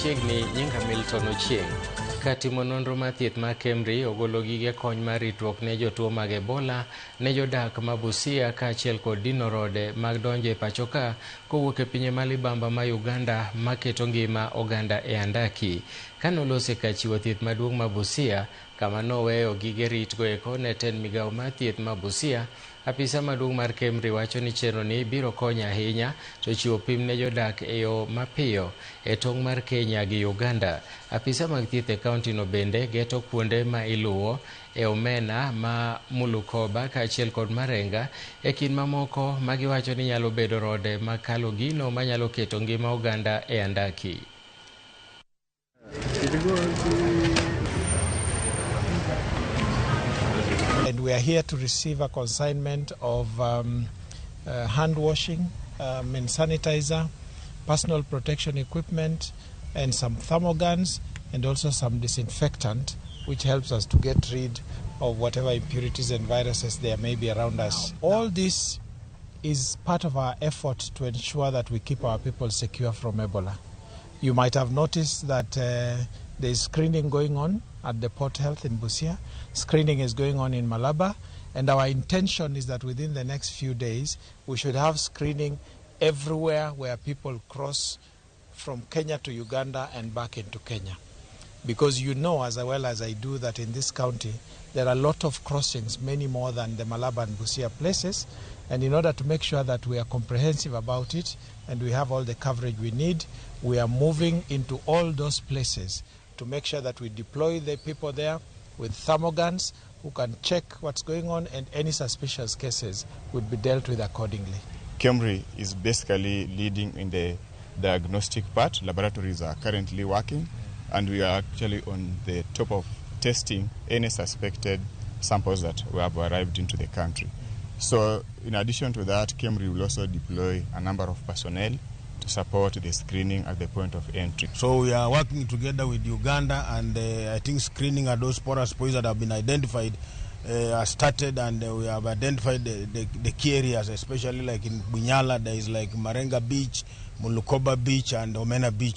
machiegni nyinga Milton Ochieng. Katimo nonro mar thieth mar KEMRI ogolo gige kony mar ritruok ne jotuo mag Ebola ne jodak ma Busia kaachiel kod dino rode mag donjo e pachoka kowuok e pinje ma libamba ma Uganda maketo ngima oganda e andaki. Kanolose ka chiwo thieth maduong' ma Busia kama noweyo gige rit go eko ne tend migawo mar thieth ma Busia, apisa maduong' mar KEMRI wacho ni chenro ni biro konyo ahinya to chiwo pim ne jodak e yo mapiyo e tong' mar Kenya gi Uganda. Apisa mag thieth e kaunti no bende geto kuonde ma iluwo e omena ma Mulukoba kaachiel kod Marenga e kind mamoko ma giwacho ni nyalo bedo rode makalo gino manyalo keto ngima oganda e andaki. And we are here to receive a consignment of hand washing, and sanitizer, personal protection equipment, and some thermoguns, and also some disinfectant, which helps us to get rid of whatever impurities and viruses there may be around us. All this is part of our effort to ensure that we keep our people secure from Ebola. You might have noticed that there is screening going on at the Port Health in Busia. Screening is going on in Malaba, and our intention is that within the next few days we should have screening everywhere where people cross from Kenya to Uganda and back into Kenya. Because you know as well as I do that in this county there are a lot of crossings, many more than the Malaba and Busia places, and in order to make sure that we are comprehensive about it and we have all the coverage we need, we are moving into all those places to make sure that we deploy the people there with thermoguns who can check what's going on, and any suspicious cases would be dealt with accordingly. KEMRI is basically leading in the diagnostic part. Laboratories are currently working, and we are actually on the top of testing any suspected samples that have arrived into the country. So in addition to that, KEMRI will also deploy a number of personnel to support the screening at the point of entry. So we are working together with Uganda, and I think screening of those porous points that have been identified has started, and we have identified the key areas, especially like in Bunyala, there is like Marenga Beach, Mulukoba Beach, and Omena Beach.